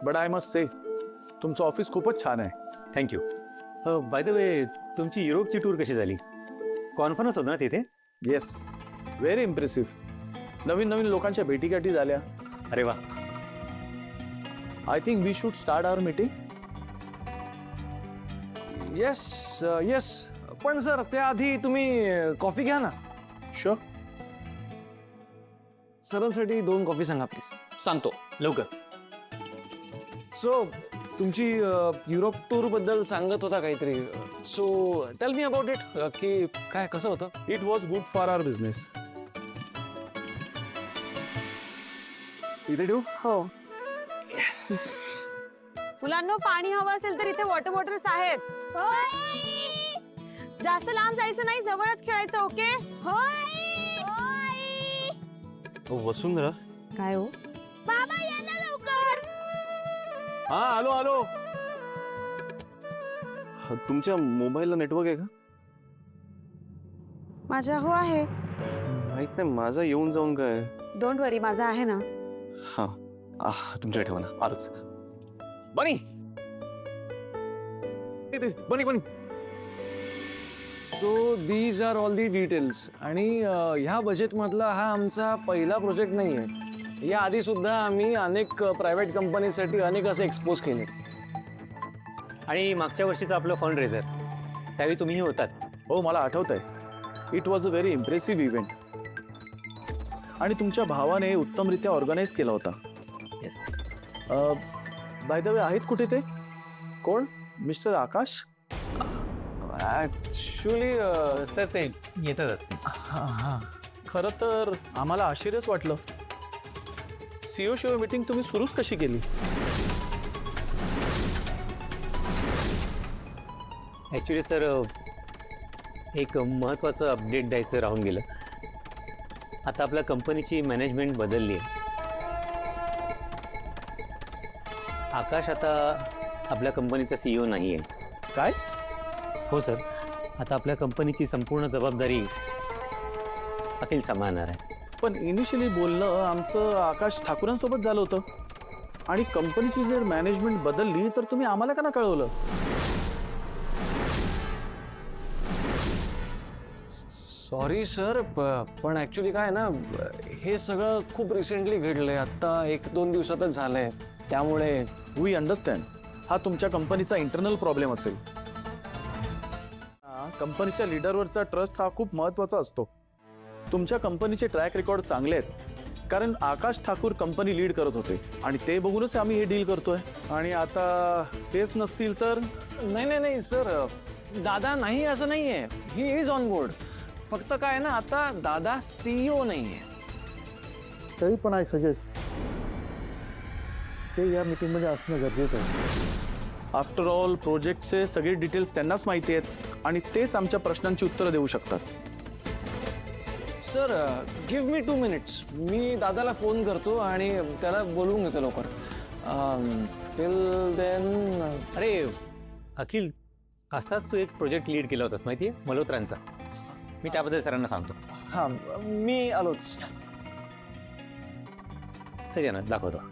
But I must say तुमचं office खूपच छान आहे. थँक्यू. बाय द वे, तुमची युरोपची टूर कशी झाली? कॉन्फरन्स होतं ना तिथे? Yes, very impressive. नवीन नवीन लोकांच्या भेटीगाठी झाल्या. अरे वा. I think we should start our meeting. Yes yes, पण सर त्याआधी तुम्ही कॉफी घ्या ना. शुअर. सरांसाठी 2 कॉफी सांगा प्लीज. सांगतो लवकर. सो तुमची युरोप टूर बद्दल सांगत होता काहीतरी. So tell me about it, की काय कसं होतं? It was good for our business. इथे ठेवू? हो. मुलांना पाणी हवं असेल तर इथे वॉटर बॉटल्स आहेत. जास्त लांब जायचं नाही, जवळच खेळायचं. ओके? वसुंधरा. काय हो? बाबा या ना लवकर. हा, आलो आलो. तुमच्या मोबाईलला नेटवर्क आहे का? माझ्या हो आहे. माहित नाही, माझा येऊन जाऊन काय. डोंट वरी, माझा आहे ना. हा, तुमच्या ठेवा ना. आलोच. बनी बनी बनी. So these are all the details. आणि ह्या बजेटमधला हा आमचा पहिला प्रोजेक्ट नाही आहे. या आधी सुद्धा आम्ही अनेक प्रायव्हेट कंपनीसाठी अनेक असे एक्सपोज केले. आणि मागच्या वर्षीचं आपलं फंड रेझर, त्यावेळी तुम्हीही होतात. हो, मला आठवत आहे. It was a very impressive event. आणि तुमच्या भावाने उत्तमरित्या ऑर्गनाईज केला होता. येस. बाय द वे, आहेत कुठे ते? कोण? मिस्टर आकाश. ऍक्च्युली सर ते येतच असतील. खरं तर आम्हाला आश्चर्यच वाटलं. सीओ शिवाय मीटिंग तुम्ही सुरूच कशी केली? ॲक्च्युली सर, एक महत्त्वाचं अपडेट द्यायचं राहून गेलं. आता आपल्या कंपनीची मॅनेजमेंट बदलली आहे. आकाश आता आपल्या कंपनीचा CEO नाही आहे. काय? हो सर, आता आपल्या कंपनीची संपूर्ण जबाबदारी अखिल सांभाळणार आहे. पण इनिशियली बोलणं आमचं आकाश ठाकूरांसोबत झालं होतं. आणि कंपनीची जर मॅनेजमेंट बदलली तर तुम्ही आम्हाला का ना कळवलं? सॉरी सर, पण ऍक्च्युली काय ना, हे सगळं खूप रिसेंटली घडलंय. आत्ता 1-2 दिवसातच झालंय. त्यामुळे वी अंडरस्टँड. हा तुमच्या कंपनीचा इंटरनल प्रॉब्लेम असेल. कंपनीच्या लीडरवरचा ट्रस्ट हा खूप महत्त्वाचा असतो. तुमच्या कंपनीचे ट्रॅक रेकॉर्ड चांगले आहेत, कारण आकाश ठाकूर कंपनी लीड करत होते आणि ते बघूनच आम्ही हे डील करतोय. आणि आता तेच नसतील तर? नाही सर, दादा नाही असं नाहीये. He is on board. फक्त काय ना, आता दादा CEO नाहीये. तरी पण आय सजेस्ट ते या मीटिंगमध्ये असणं गरजेचं आहे. आफ्टर ऑल प्रोजेक्टचे सगळे डिटेल्स त्यांनाच माहिती आहेत आणि तेच आमच्या प्रश्नांची उत्तरं देऊ शकतात. Sir, give me 2 minutes. मी दादाला फोन करतो आणि त्याला बोलवून घेतो लवकर. Till then. अरे अखिल, असाच तू एक प्रोजेक्ट लीड केला होतास माहिती आहे, मल्होत्रांचा. मी त्याबद्दल सरांना सांगतो. हां, मी आलोच. सर या ना, दाखवतो.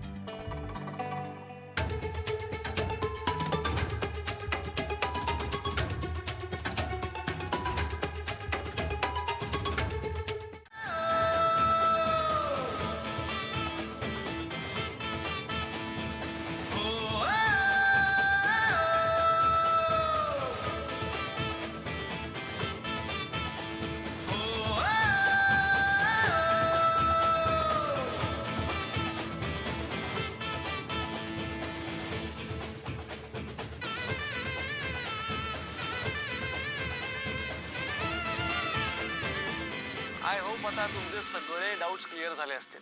आय होप आता तुमचे सगळे डाऊट्स क्लिअर झाले असतील.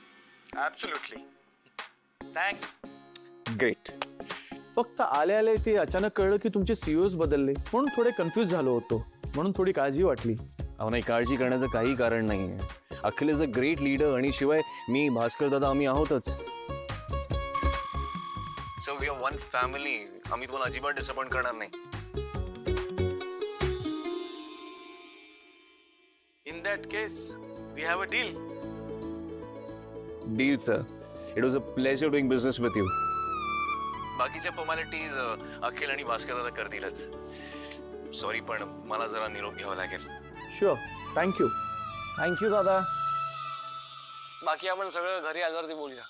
ॲब्सोल्युटली. थँक्स. ग्रेट. फक्त आले आले ते अचानक कळलं की तुमचे CEOs बदलले, म्हणून थोडे कन्फ्यूज झालो होतो. म्हणून थोडी काळजी वाटली. अहो नाही, काळजी करण्याचं काही कारण नाही आहे. Akhil is a great leader आणि शिवाय मी, भास्कर दादा, आम्ही आहोतच. So we are one family. आम्ही तुम्हाला अजिबात डिसअपॉइंट करणार नाही. In that case we have a deal. Deal sir. It was a pleasure doing business with you. बाकीच्या फॉर्मॅलिटीज अखिल आणि भास्कर दादा करतीलच. सॉरी, पण मला जरा निरोप घ्यावा लागेल. शुअर. थँक्यू. थँक्यू दादा. बाकी आपण सगळं घरी आल्यावरती बोलूया.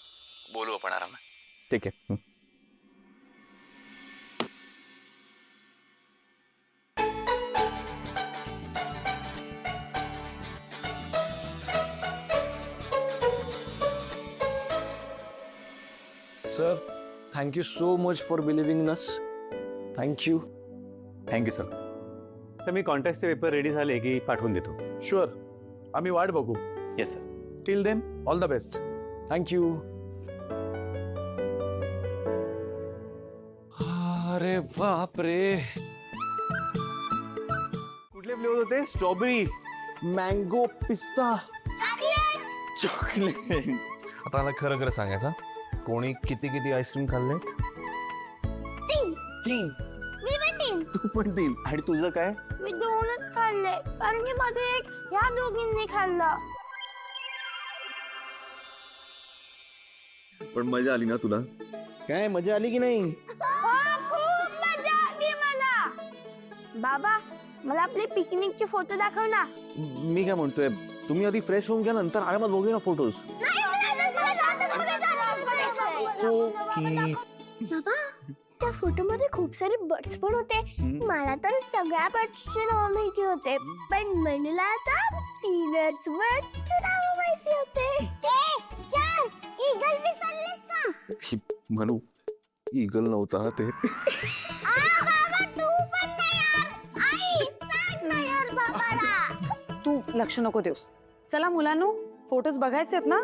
बोलू आपण आरामात. ठीक आहे. Sir, thank you so much for believing us. Thank you. Thank you sir. Sir मी कॉन्ट्रॅक्टचे पेपर रेडी झाले की पाठवून देतो. शुअर. आम्ही वाट बघू. Yes sir. Till then all the best. Thank you. अरे बाप रे. कुठले फ्लेवर होते? स्ट्रॉबेरी, मँगो, पिस्ता, चॉकलेट. आता मला खरं खरं सांगायचं, कोणी किती किती आईस्क्रीम खाल्लेत? तीन. मी पण 3. तू पण 3. आणि तुझं काय? मी 2च खाल्ले कारण की माझं एक ह्या दोघींनी खाल्लं. पण मजा आली ना तुला? काय मजा आली की नाही? खूप मजा आली मला. बाबा, मला आपले पिकनिकचे फोटो दाखव ना. मी काय म्हणतोय, तुम्ही आधी फ्रेश होऊन घ्या, नंतर आरामात बघूया ना फोटोज. बाबा, त्या फोटो मध्ये खूप सारे बर्ड्स पण होते. मला तर सगळ्या बर्ड्सचे नाव माहिती होते, पण मनूला आता 3च बर्ड्सचे नाव माहिती होते. ईगल विसरलेस का? म्हणू ईगल नव्हता ते. बाबा, तू पण नाही यार. आई, सांग ना यार बाबाला. तू लक्ष नको देऊस. चला मुलांनो, फोटोज बघायचे आहेत ना?